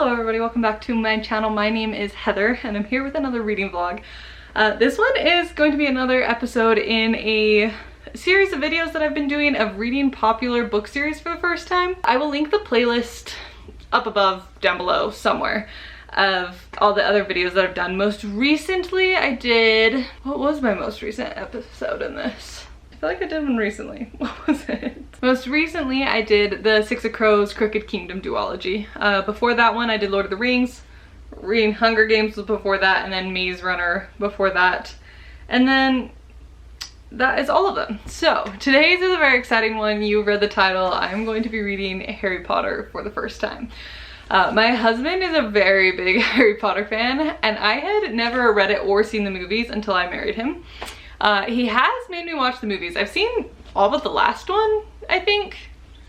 Hello everybody, welcome back to my channel. My name is Heather and I'm here with another reading vlog. This one is going to be another episode in a series of videos that I've been doing of reading popular book series for the first time. I will link the playlist up above, down below, somewhere, of all the other videos that I've done. Most recently I did, what was my most recent episode in this? I feel like I did one recently. What was it? Most recently I did the Six of Crows Crooked Kingdom duology. Before that one I did Lord of the Rings. Reading Hunger Games was before that, and then Maze Runner before that. And then that is all of them. So today's is a very exciting one. You read the title. I'm going to be reading Harry Potter for the first time. My husband is a very big Harry Potter fan, and I had never read it or seen the movies until I married him. He has made me watch the movies. I've seen all but the last one, I think.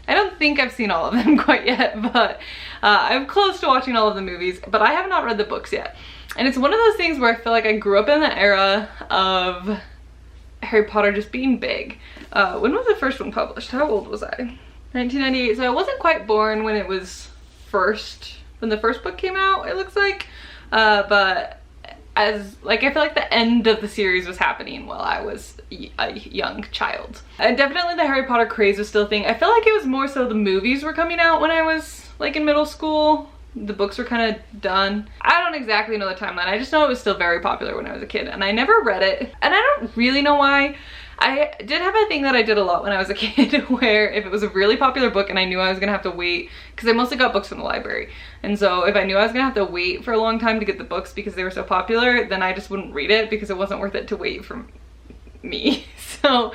I don't think I've seen all of them quite yet, but I'm close to watching all of the movies, but I have not read the books yet. And it's one of those things where I feel like I grew up in the era of Harry Potter just being big. When was the first one published? How old was I? 1998, so I wasn't quite born when it was when the first book came out, it looks like. But I feel like the end of the series was happening while I was a young child. Definitely the Harry Potter craze was still a thing. I feel like it was more so the movies were coming out when I was like in middle school. The books were kind of done. I don't exactly know the timeline. I just know it was still very popular when I was a kid, and I never read it. And I don't really know why. I did have a thing that I did a lot when I was a kid where if it was a really popular book and I knew I was gonna have to wait, because I mostly got books from the library, and so if I knew I was gonna have to wait for a long time to get the books because they were so popular, then I just wouldn't read it because it wasn't worth it to wait for me. So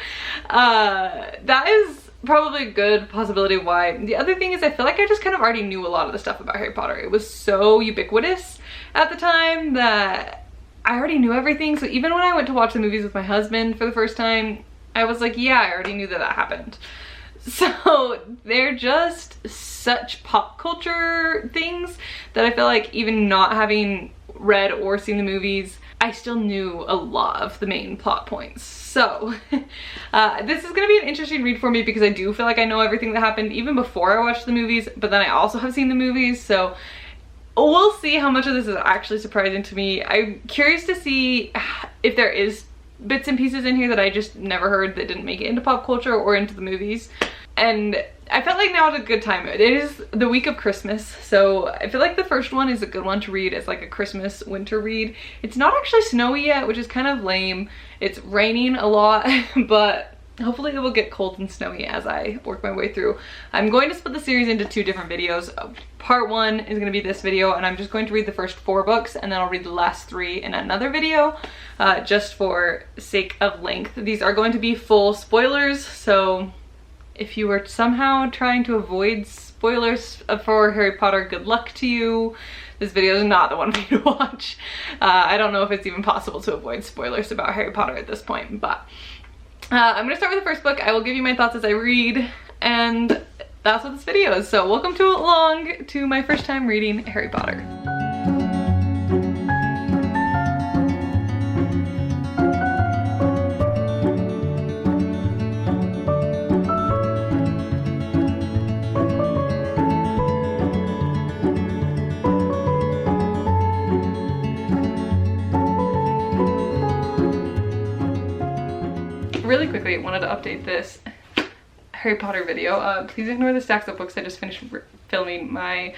that is probably a good possibility why. The other thing is I feel like I just kind of already knew a lot of the stuff about Harry Potter. It was so ubiquitous at the time that I already knew everything. So even when I went to watch the movies with my husband for the first time, I was like, yeah, I already knew that happened. So they're just such pop culture things that I feel like even not having read or seen the movies, I still knew a lot of the main plot points. So this is gonna be an interesting read for me because I do feel like I know everything that happened even before I watched the movies, but then I also have seen the movies, so we'll see how much of this is actually surprising to me. I'm curious to see if there is bits and pieces in here that I just never heard that didn't make it into pop culture or into the movies. And I felt like now is a good time. It is the week of Christmas, so I feel like the first one is a good one to read as like a Christmas winter read. It's not actually snowy yet, which is kind of lame. It's raining a lot, but hopefully it will get cold and snowy as I work my way through. I'm going to split the series into two different videos. Part one is going to be this video, and I'm just going to read the first 4 books, and then I'll read the last 3 in another video, just for sake of length. These are going to be full spoilers, so if you were somehow trying to avoid spoilers for Harry Potter, good luck to you. This video is not the one for you to watch. I don't know if it's even possible to avoid spoilers about Harry Potter at this point, but I'm gonna start with the first book. I will give you my thoughts as I read, and that's what this video is. So welcome along to my first time reading Harry Potter. Really quickly, I wanted to update this Harry Potter video. Please ignore the stacks of books. I just finished filming my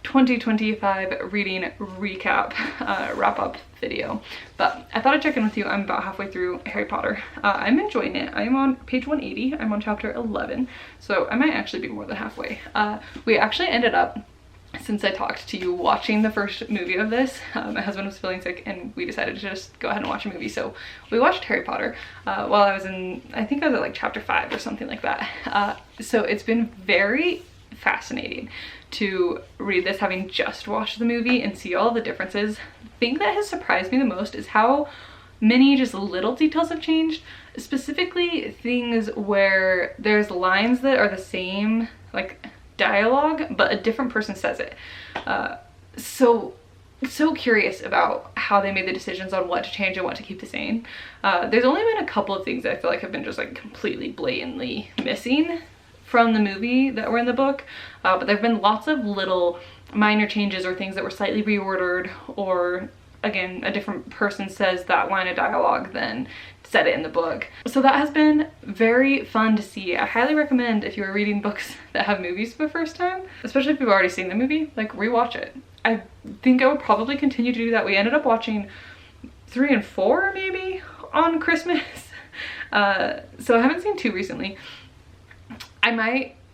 2025 reading recap wrap-up video, but I thought I'd check in with you. I'm about halfway through Harry Potter. I'm enjoying it. I'm on page 180. I'm on chapter 11, so I might actually be more than halfway. We actually ended up, since I talked to you, watching the first movie of this. My husband was feeling sick and we decided to just go ahead and watch a movie. So we watched Harry Potter while I was I think I was at like chapter 5 or something like that. So it's been very fascinating to read this having just watched the movie and see all the differences. The thing that has surprised me the most is how many just little details have changed. Specifically things where there's lines that are the same, like dialogue, but a different person says it. So curious about how they made the decisions on what to change and what to keep the same. There's only been a couple of things that I feel like have been just like completely blatantly missing from the movie that were in the book, but there have been lots of little minor changes or things that were slightly reordered, or again, a different person says that line of dialogue than said it in the book. So that has been very fun to see. I highly recommend, if you're reading books that have movies for the first time, especially if you've already seen the movie, like rewatch it. I think I would probably continue to do that. We ended up watching 3 and 4 maybe on Christmas. So I haven't seen 2 recently.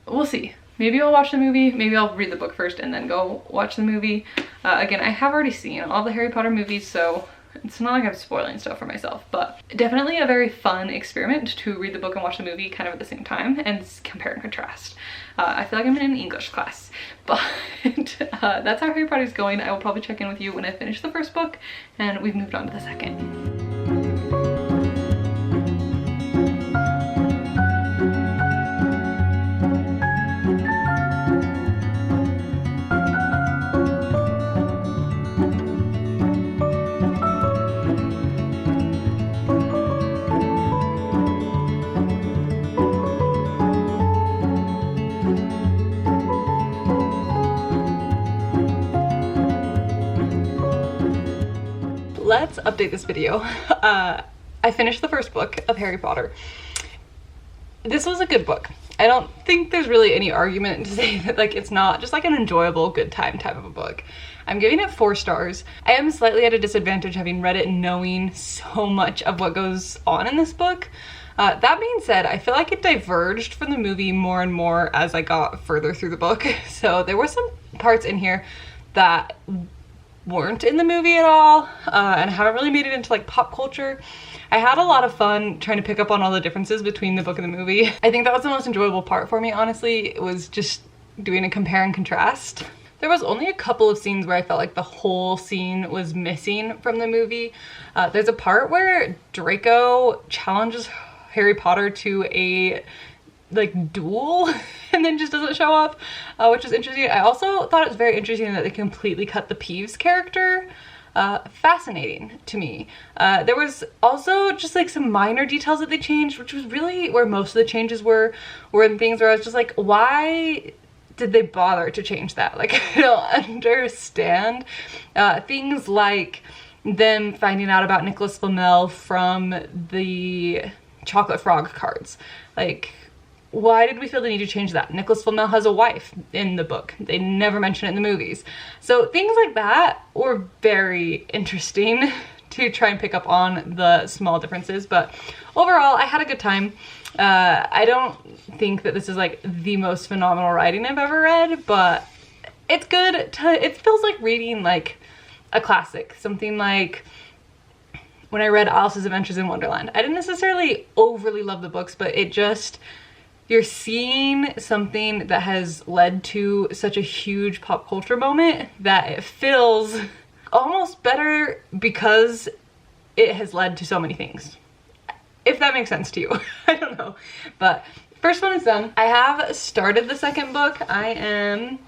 We'll see. Maybe I'll watch the movie, maybe I'll read the book first and then go watch the movie. Again, I have already seen all the Harry Potter movies, so it's not like I'm spoiling stuff for myself, but definitely a very fun experiment to read the book and watch the movie kind of at the same time and compare and contrast. I feel like I'm in an English class, but that's how Harry Potter is going. I will probably check in with you when I finish the first book and we've moved on to the second. Let's update this video. I finished the first book of Harry Potter. This was a good book. I don't think there's really any argument to say that like it's not just like an enjoyable good time type of a book. I'm giving it 4 stars. I am slightly at a disadvantage having read it and knowing so much of what goes on in this book. That being said, I feel like it diverged from the movie more and more as I got further through the book. So there were some parts in here that weren't in the movie at all, and haven't really made it into like pop culture. I had a lot of fun trying to pick up on all the differences between the book and the movie. I think that was the most enjoyable part for me, honestly. It was just doing a compare and contrast. There was only a couple of scenes where I felt like the whole scene was missing from the movie. There's a part where Draco challenges Harry Potter to a like duel and then just doesn't show up, which is interesting. I also thought it was very interesting that they completely cut the Peeves character. Fascinating to me. There was also just like some minor details that they changed, which was really where most of the changes were in things where I was just like, why did they bother to change that? Like, I don't understand. Things like them finding out about Nicholas Flamel from the Chocolate Frog cards. Like, why did we feel the need to change that? Nicholas Flamel has a wife in the book. They never mention it in the movies. So things like that were very interesting to try and pick up on the small differences. But overall, I had a good time. I don't think that this is like the most phenomenal writing I've ever read, but it's good. It feels like reading like a classic. Something like when I read Alice's Adventures in Wonderland. I didn't necessarily overly love the books, but it just... You're seeing something that has led to such a huge pop culture moment that it feels almost better because it has led to so many things. If that makes sense to you. I don't know. But first one is done. I have started the second book. I am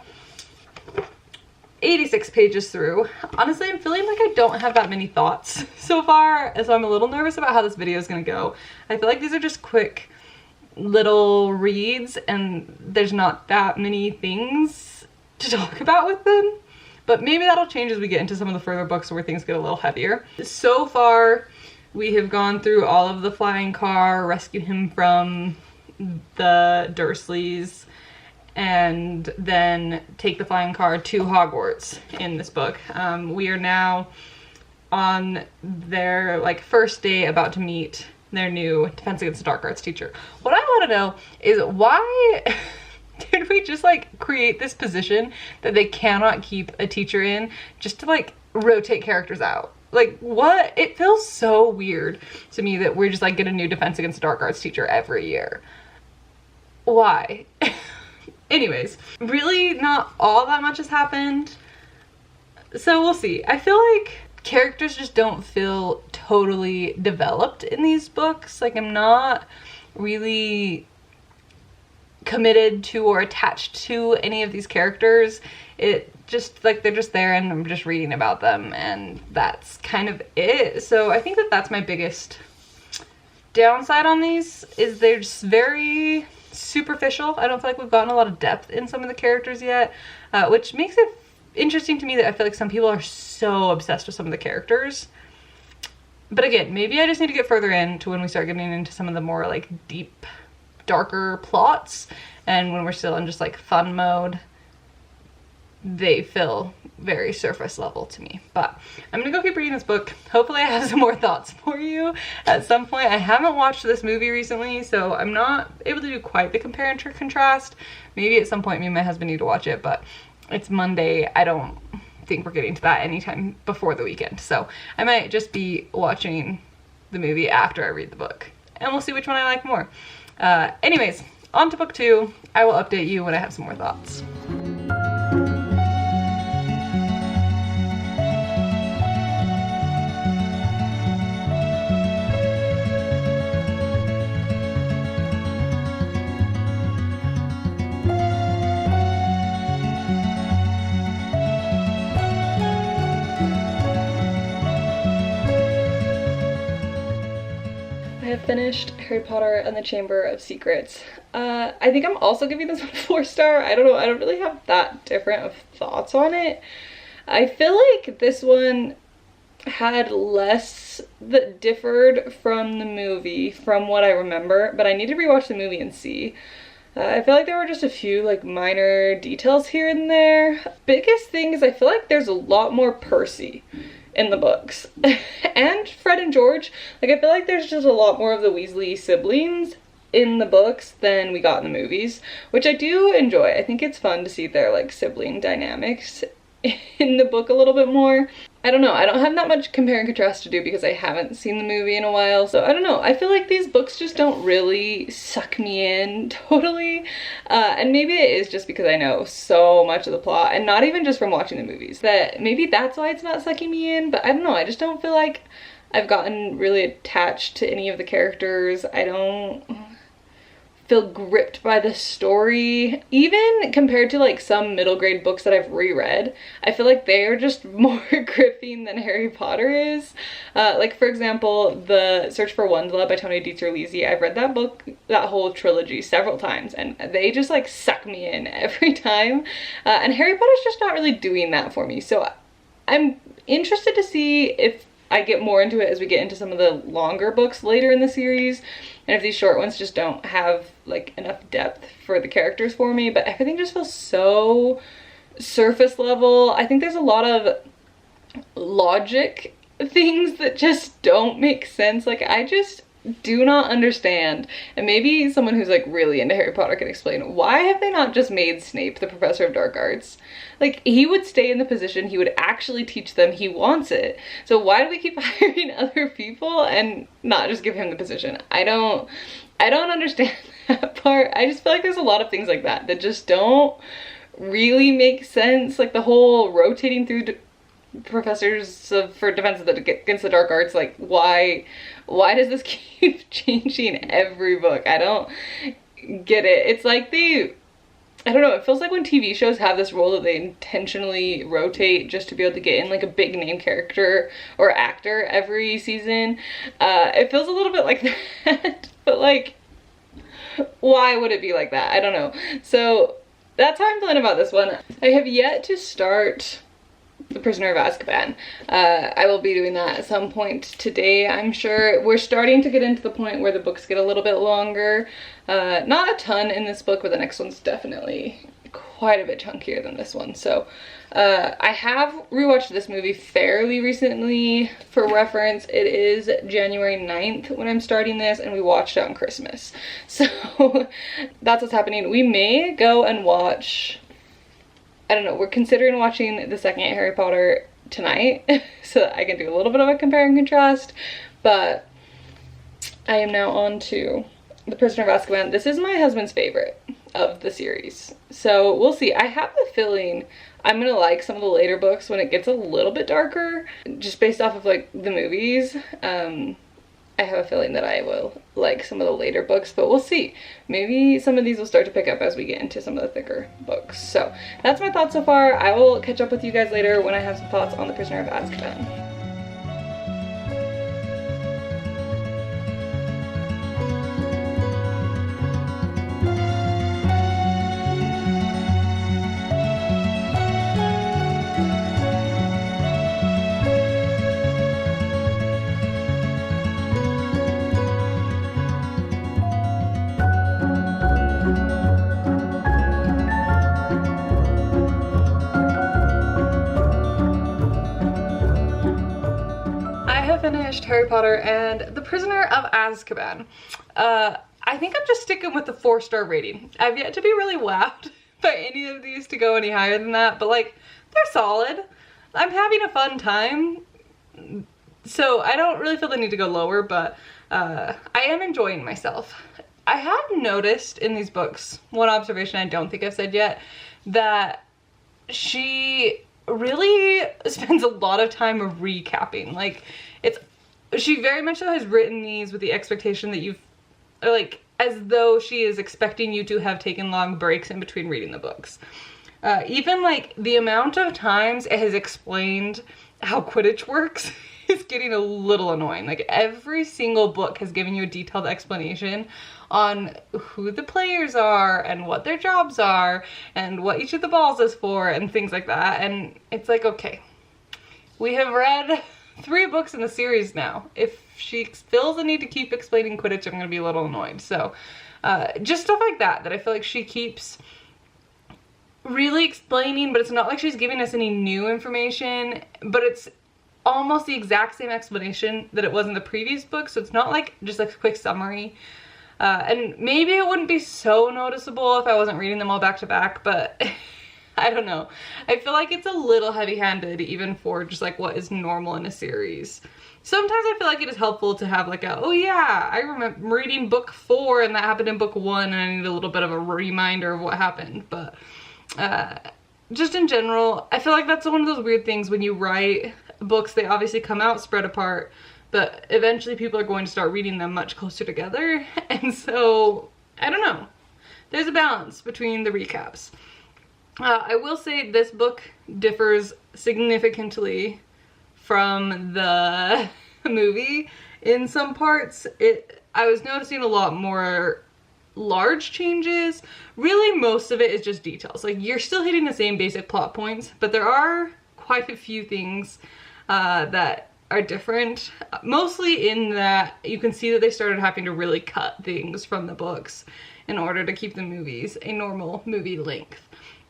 86 pages through. Honestly, I'm feeling like I don't have that many thoughts so far, so I'm a little nervous about how this video is going to go. I feel like these are just quick little reads and there's not that many things to talk about with them, but maybe that'll change as we get into some of the further books where things get a little heavier. So far we have gone through all of the flying car, rescued him from the Dursleys, and then take the flying car to Hogwarts in this book. We are now on their like first day, about to meet their new Defense Against the Dark Arts teacher. What I want to know is why did we just like create this position that they cannot keep a teacher in just to like rotate characters out? Like, what? It feels so weird to me that we're just like get a new Defense Against the Dark Arts teacher every year. Why? Anyways, really not all that much has happened. So we'll see. I feel like characters just don't feel totally developed in these books. Like, I'm not really committed to or attached to any of these characters. It just like they're just there and I'm just reading about them and that's kind of it. So I think that that's my biggest downside on these, is they're just very superficial. I don't feel like we've gotten a lot of depth in some of the characters yet, which makes it interesting to me that I feel like some people are so obsessed with some of the characters. But again, maybe I just need to get further into when we start getting into some of the more like deep, darker plots, and when we're still in just like fun mode, they feel very surface level to me. But I'm gonna go keep reading this book. Hopefully I have some more thoughts for you at some point. I haven't watched this movie recently, so I'm not able to do quite the compare and contrast. Maybe at some point me and my husband need to watch it, but it's Monday. I don't think we're getting to that anytime before the weekend, so I might just be watching the movie after I read the book, and we'll see which one I like more. Anyways, on to book 2. I will update you when I have some more thoughts. I have finished Harry Potter and the Chamber of Secrets. I think I'm also giving this one a 4-star. I don't know, I don't really have that different of thoughts on it. I feel like this one had less that differed from the movie from what I remember, but I need to rewatch the movie and see. I feel like there were just a few like minor details here and there. Biggest thing is I feel like there's a lot more Percy in the books. And Fred and George. Like, I feel like there's just a lot more of the Weasley siblings in the books than we got in the movies, which I do enjoy. I think it's fun to see their like sibling dynamics in the book a little bit more. I don't know, I don't have that much compare and contrast to do because I haven't seen the movie in a while, so I don't know. I feel like these books just don't really suck me in totally, and maybe it is just because I know so much of the plot, and not even just from watching the movies, that maybe that's why it's not sucking me in. But I don't know, I just don't feel like I've gotten really attached to any of the characters. I don't feel gripped by the story. Even compared to like some middle grade books that I've reread, I feel like they are just more gripping than Harry Potter is. Like for example, The Search for Wondla by Tony DiTerlizzi. I've read that book, that whole trilogy, several times, and they just like suck me in every time. And Harry Potter's just not really doing that for me. So I'm interested to see if I get more into it as we get into some of the longer books later in the series, and if these short ones just don't have like enough depth for the characters for me. But everything just feels so surface level. I think there's a lot of logic things that just don't make sense. Like, I just do not understand, and maybe someone who's like really into Harry Potter can explain, why have they not just made Snape the professor of dark arts? Like, he would stay in the position, he would actually teach them, he wants it. So why do we keep hiring other people and not just give him the position? I don't understand that part. I just feel like there's a lot of things like that that just don't really make sense. Like the whole rotating through professors for defense against the dark arts, like why does this keep changing every book? I don't get it. It's like I don't know, it feels like when TV shows have this rule that they intentionally rotate just to be able to get in like a big name character or actor every season. It feels a little bit like that, but like, why would it be like that? I don't know. So that's how I'm feeling about this one. I have yet to start The Prisoner of Azkaban. I will be doing that at some point today, I'm sure. We're starting to get into the point where the books get a little bit longer. Not a ton in this book, but the next one's definitely quite a bit chunkier than this one. So I have rewatched this movie fairly recently. For reference, it is January 9th when I'm starting this, and we watched it on Christmas. So that's what's happening. We may go and watch, I don't know, we're considering watching the second Harry Potter tonight so that I can do a little bit of a compare and contrast. But I am now on to The Prisoner of Azkaban. This is my husband's favorite of the series, so we'll see. I have a feeling I'm gonna like some of the later books when it gets a little bit darker, just based off of like the movies. I have a feeling that I will like some of the later books, but we'll see. Maybe some of these will start to pick up as we get into some of the thicker books. So that's my thoughts so far. I will catch up with you guys later when I have some thoughts on The Prisoner of Azkaban. finished Harry Potter and the Prisoner of Azkaban. I think I'm just sticking with the 4-star rating. I've yet to be really wowed by any of these to go any higher than that, but like, they're solid. I'm having a fun time, so I don't really feel the need to go lower, but I am enjoying myself. I have noticed in these books, one observation I don't think I've said yet, that she really spends a lot of time recapping. Like, she very much so has written these with the expectation that you've, like, as though she is expecting you to have taken long breaks in between reading the books. Even like the amount of times it has explained how Quidditch works is getting a little annoying. Like, every single book has given you a detailed explanation on who the players are and what their jobs are and what each of the balls is for and things like that. And it's like, okay, we have read 3 books in the series now. If she feels the need to keep explaining Quidditch, I'm gonna be a little annoyed. So just stuff like that I feel like she keeps really explaining, but it's not like she's giving us any new information, but it's almost the exact same explanation that it was in the previous book, so it's not like just like a quick summary. And maybe it wouldn't be so noticeable if I wasn't reading them all back to back, but I don't know. I feel like it's a little heavy-handed even for just like what is normal in a series. Sometimes I feel like it is helpful to have like a, oh yeah, I remember reading book 4 and that happened in book 1 and I need a little bit of a reminder of what happened. But just in general, I feel like that's one of those weird things when you write books. They obviously come out spread apart, but eventually people are going to start reading them much closer together. And so, I don't know. There's a balance between the recaps. I will say this book differs significantly from the movie in some parts. I was noticing a lot more large changes. Really, most of it is just details. Like, you're still hitting the same basic plot points, but there are quite a few things that are different. Mostly in that you can see that they started having to really cut things from the books in order to keep the movies a normal movie length.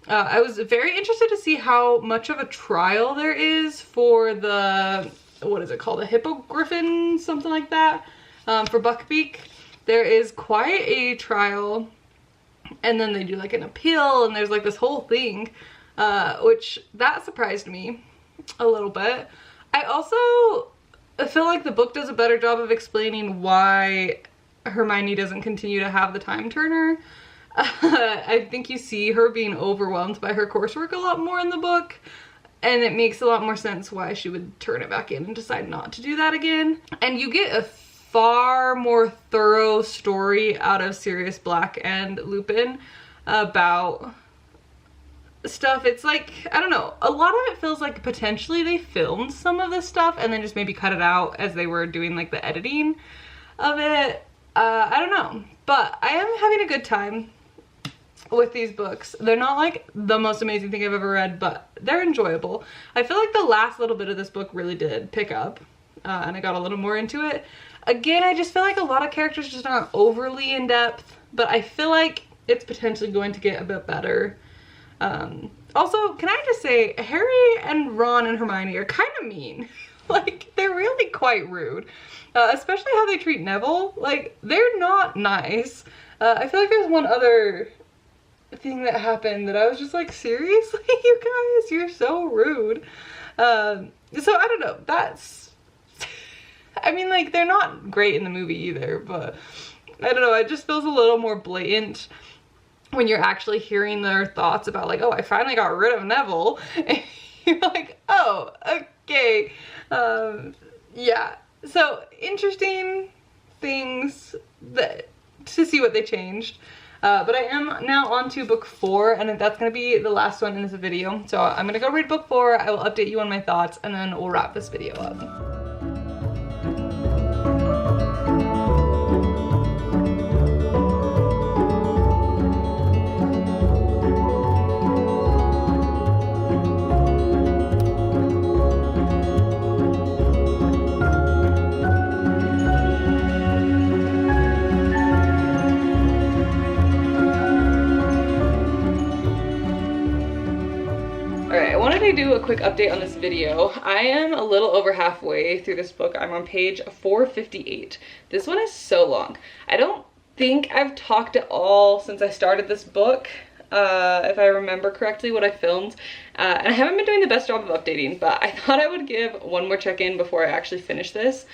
I was very interested to see how much of a trial there is for the, what is it called, a hippogriffin, something like that, for Buckbeak. There is quite a trial, and then they do like an appeal, and there's like this whole thing, which that surprised me a little bit. I also feel like the book does a better job of explaining why Hermione doesn't continue to have the time turner. I think you see her being overwhelmed by her coursework a lot more in the book, and it makes a lot more sense why she would turn it back in and decide not to do that again. And you get a far more thorough story out of Sirius Black and Lupin about stuff. It's like, I don't know, a lot of it feels like potentially they filmed some of this stuff and then just maybe cut it out as they were doing like the editing of it. I don't know, but I am having a good time with these books. They're not like the most amazing thing I've ever read, but they're enjoyable. I feel like the last little bit of this book really did pick up, and I got a little more into it. Again, I just feel like a lot of characters just aren't overly in depth, but I feel like it's potentially going to get a bit better. Also, can I just say, Harry and Ron and Hermione are kind of mean. Like, they're really quite rude. Especially how they treat Neville. Like, they're not nice. I feel like there's one other thing that happened that I was just like, seriously, you guys, you're so rude. So I don't know, that's, I mean, like, they're not great in the movie either, but I don't know, it just feels a little more blatant when you're actually hearing their thoughts about like, oh, I finally got rid of Neville. And you're like, oh, okay. Yeah, so interesting things to see what they changed. But I am now on to book 4, and that's going to be the last one in this video. So I'm going to go read book 4, I will update you on my thoughts, and then we'll wrap this video up. wanted to do a quick update on this video. I am a little over halfway through this book. I'm on page 458. This one is so long. I don't think I've talked at all since I started this book, if I remember correctly what I filmed. And I haven't been doing the best job of updating, but I thought I would give one more check-in before I actually finish this.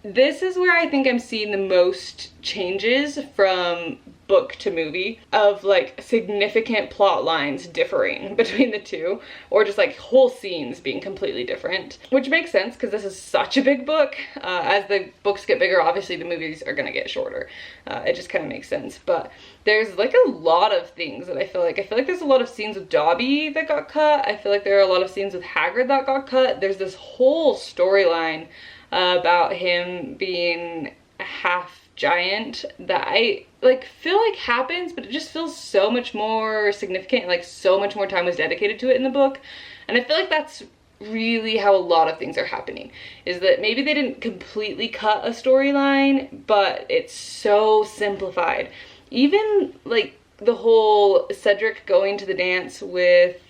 This is where I think I'm seeing the most changes from book to movie, of like significant plot lines differing between the two, or just like whole scenes being completely different, which makes sense because this is such a big book. As the books get bigger, obviously the movies are gonna get shorter. It just kind of makes sense, but there's like a lot of things that I feel like there's a lot of scenes with Dobby that got cut. I feel like there are a lot of scenes with Hagrid that got cut. There's this whole storyline about him being half giant that I like feel like happens, but it just feels so much more significant, like so much more time was dedicated to it in the book. And I feel like that's really how a lot of things are happening, is that maybe they didn't completely cut a storyline, but it's so simplified. Even like the whole Cedric going to the dance with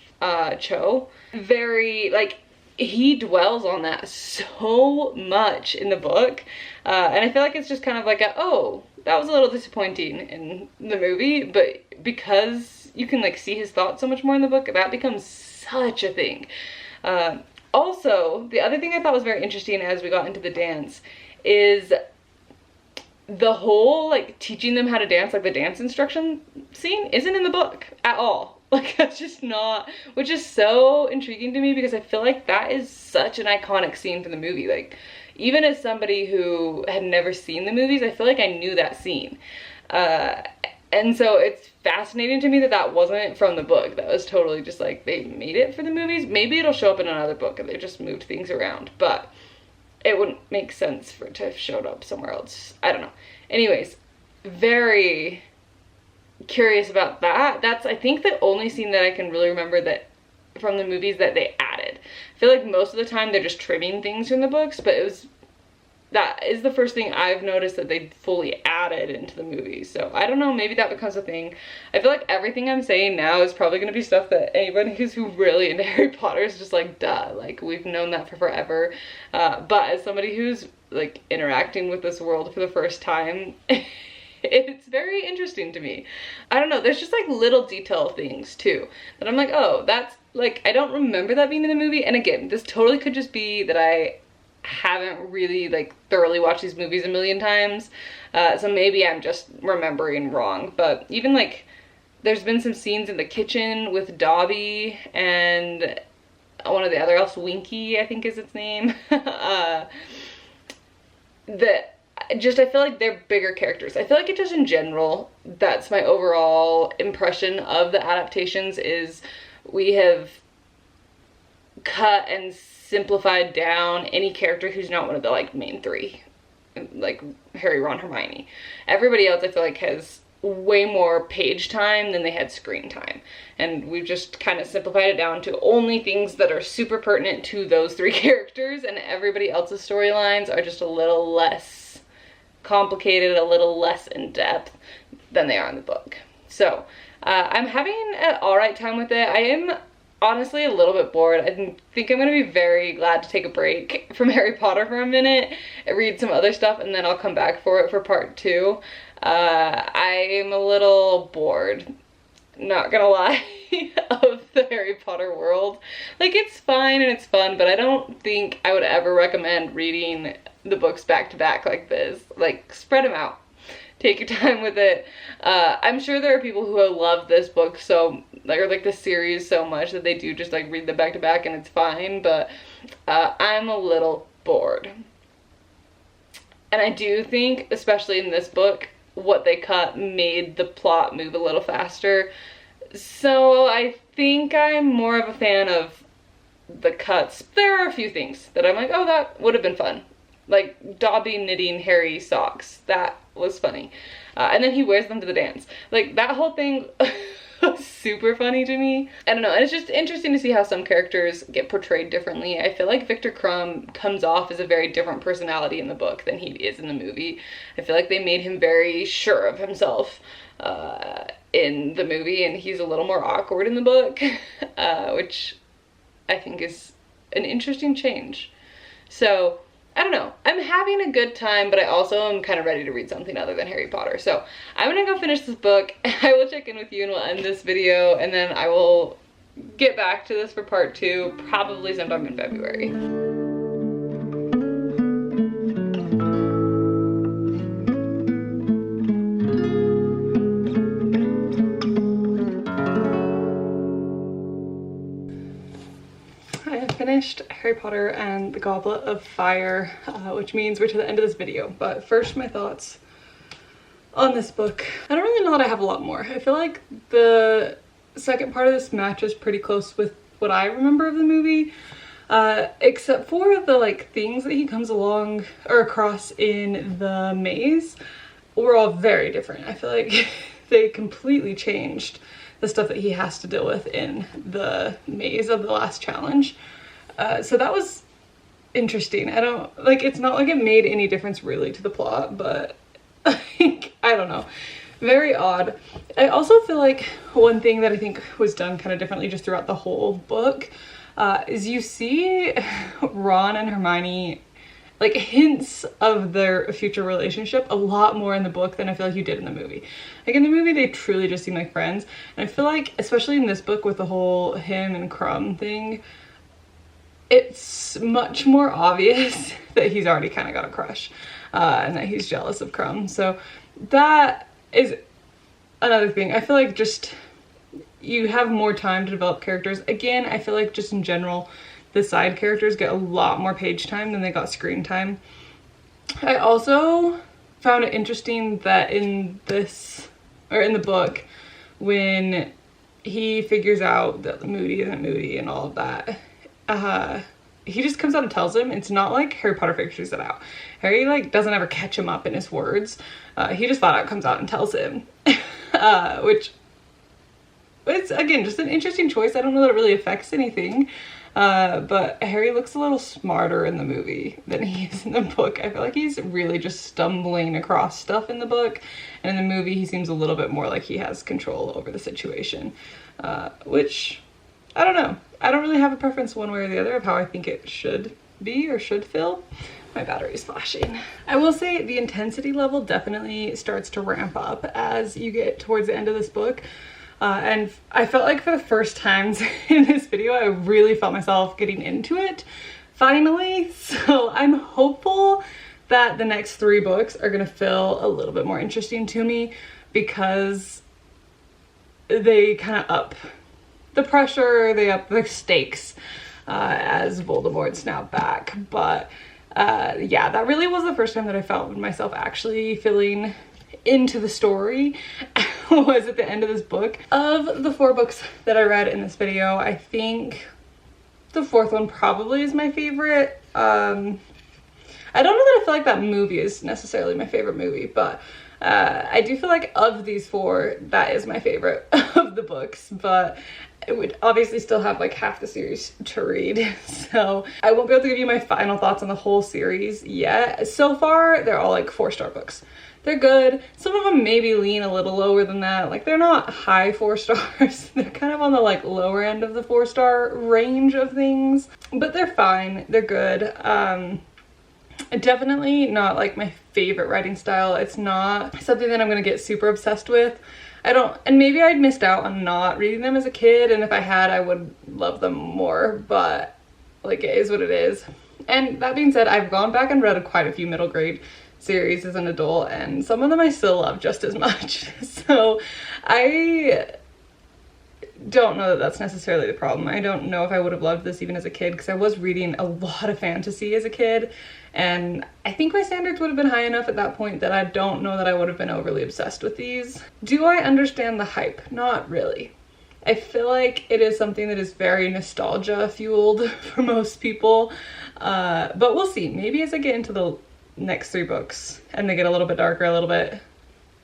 Cho, very like, he dwells on that so much in the book, and I feel like it's just kind of like oh, that was a little disappointing in the movie, but because you can like see his thoughts so much more in the book, that becomes such a thing. Also, the other thing I thought was very interesting as we got into the dance is the whole like teaching them how to dance, like the dance instruction scene isn't in the book at all. Like, that's just not, which is so intriguing to me because I feel like that is such an iconic scene from the movie. Like, even as somebody who had never seen the movies, I feel like I knew that scene. And so it's fascinating to me that that wasn't from the book. That was totally just like, they made it for the movies. Maybe it'll show up in another book and they just moved things around, but it wouldn't make sense for it to have showed up somewhere else. I don't know. Anyways, very curious about that. That's, I think, the only scene that I can really remember that from the movies that they added. I feel like most of the time they're just trimming things from the books, but that is the first thing I've noticed that they fully added into the movies. So I don't know, maybe that becomes a thing. I feel like everything I'm saying now is probably going to be stuff that anybody who's really into Harry Potter is just like, duh, like we've known that for forever. But as somebody who's like interacting with this world for the first time, it's very interesting to me. I don't know, there's just like little detail things too that I'm like, oh, that's like, I don't remember that being in the movie. And again, this totally could just be that I haven't really like thoroughly watched these movies a million times, so maybe I'm just remembering wrong. But even like, there's been some scenes in the kitchen with Dobby and one of the other elves, Winky, I think is its name, that just, I feel like they're bigger characters. I feel like it just in general, that's my overall impression of the adaptations, is we have cut and simplified down any character who's not one of the like main three, like Harry, Ron, Hermione. Everybody else I feel like has way more page time than they had screen time, and we've just kind of simplified it down to only things that are super pertinent to those three characters, and everybody else's storylines are just a little less complicated, a little less in depth than they are in the book. So I'm having an alright time with it. I am honestly a little bit bored. I think I'm gonna be very glad to take a break from Harry Potter for a minute, read some other stuff, and then I'll come back for it for part 2. I am a little bored, not gonna lie, of the Harry Potter world. Like, it's fine and it's fun, but I don't think I would ever recommend reading the books back to back like this. Like, spread them out. Take your time with it. I'm sure there are people who love this book so, or like the series so much that they do just like read them back to back and it's fine, but I'm a little bored. And I do think, especially in this book, what they cut made the plot move a little faster. So I think I'm more of a fan of the cuts. There are a few things that I'm like, oh, that would have been fun. Like Dobby knitting Harry socks. That was funny. And then he wears them to the dance. Like, that whole thing was super funny to me. I don't know, and it's just interesting to see how some characters get portrayed differently. I feel like Victor Crumb comes off as a very different personality in the book than he is in the movie. I feel like they made him very sure of himself in the movie, and he's a little more awkward in the book, which I think is an interesting change. So I don't know, I'm having a good time, but I also am kind of ready to read something other than Harry Potter. So I'm gonna go finish this book. I will check in with you and we'll end this video, and then I will get back to this for part 2, probably sometime in February. Finished Harry Potter and the Goblet of Fire, which means we're to the end of this video. But first, my thoughts on this book. I don't really know that I have a lot more. I feel like the second part of this matches pretty close with what I remember of the movie, except for the like things that he comes along or across in the maze were all very different. I feel like they completely changed the stuff that he has to deal with in the maze of the last challenge. So that was interesting. I don't, like, it's not like it made any difference really to the plot, but like, I don't know. Very odd. I also feel like one thing that I think was done kind of differently just throughout the whole book is you see Ron and Hermione, like hints of their future relationship a lot more in the book than I feel like you did in the movie. Like in the movie, they truly just seem like friends. And I feel like, especially in this book with the whole him and Crumb thing, it's much more obvious that he's already kind of got a crush and that he's jealous of Crumb. So that is another thing. I feel like just you have more time to develop characters. Again, I feel like just in general, the side characters get a lot more page time than they got screen time. I also found it interesting that in this, or in the book, when he figures out that Moody isn't Moody and all of that, he just comes out and tells him. It's not like Harry Potter figures it out. Harry like doesn't ever catch him up in his words. He just flat out comes out and tells him, which it's again just an interesting choice. I don't know that it really affects anything, but Harry looks a little smarter in the movie than he is in the book. I feel like he's really just stumbling across stuff in the book, and in the movie he seems a little bit more like he has control over the situation, which I don't know. I don't really have a preference one way or the other of how I think it should be or should feel. My battery's flashing. I will say the intensity level definitely starts to ramp up as you get towards the end of this book. And I felt like for the first times in this video, I really felt myself getting into it, finally. So I'm hopeful that the next 3 books are gonna feel a little bit more interesting to me because they kind of up the pressure, they up the stakes as Voldemort's now back. But yeah, that really was the first time that I felt myself actually feeling into the story was at the end of this book. Of the 4 books that I read in this video, I think the 4th one probably is my favorite. I don't know that I feel like that movie is necessarily my favorite movie, but I do feel like of these 4, that is my favorite of the books, but it would obviously still have like half the series to read. So I won't be able to give you my final thoughts on the whole series yet. So far, they're all like 4-star books. They're good. Some of them maybe lean a little lower than that. Like they're not high 4 stars. They're kind of on the like lower end of the 4-star range of things, but they're fine. They're good. Definitely not like my favorite writing style. It's not something that I'm gonna get super obsessed with. And maybe I'd missed out on not reading them as a kid, and if I had, I would love them more, but like it is what it is. And that being said, I've gone back and read quite a few middle grade series as an adult, and some of them I still love just as much. So I don't know that that's necessarily the problem. I don't know if I would have loved this even as a kid, because I was reading a lot of fantasy as a kid, and I think my standards would have been high enough at that point that I don't know that I would have been overly obsessed with these. Do I understand the hype? Not really. I feel like it is something that is very nostalgia fueled for most people, but we'll see. Maybe as I get into the next 3 books and they get a little bit darker, a little bit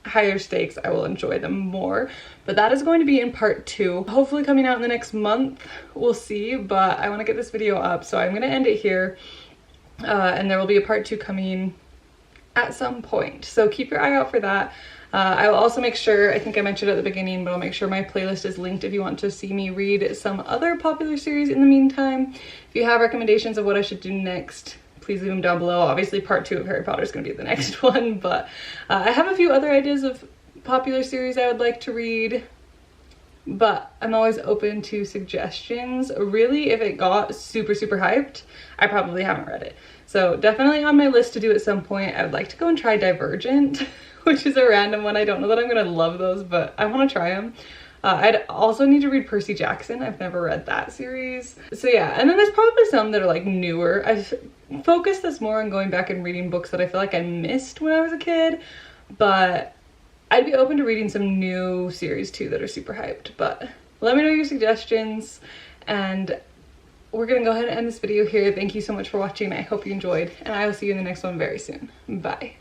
higher stakes, I will enjoy them more. But that is going to be in part 2, hopefully coming out in the next month. We'll see, but I want to get this video up, so I'm going to end it here, and there will be a part 2 coming at some point, so keep your eye out for that. I will also make sure, I think I mentioned at the beginning, but I'll make sure my playlist is linked if you want to see me read some other popular series in the meantime. If you have recommendations of what I should do next, please leave them down below. Obviously part 2 of Harry Potter is going to be the next one, but I have a few other ideas of popular series I would like to read, but I'm always open to suggestions. Really, if it got super hyped, I probably haven't read it. So definitely on my list to do at some point. I would like to go and try Divergent, which is a random one. I don't know that I'm gonna love those, but I want to try them. I'd also need to read Percy Jackson. I've never read that series. So yeah, and then there's probably some that are like newer. I've focused this more on going back and reading books that I feel like I missed when I was a kid, but I'd be open to reading some new series too that are super hyped. But let me know your suggestions, and we're gonna go ahead and end this video here. Thank you so much for watching. I hope you enjoyed, and I will see you in the next one very soon. Bye.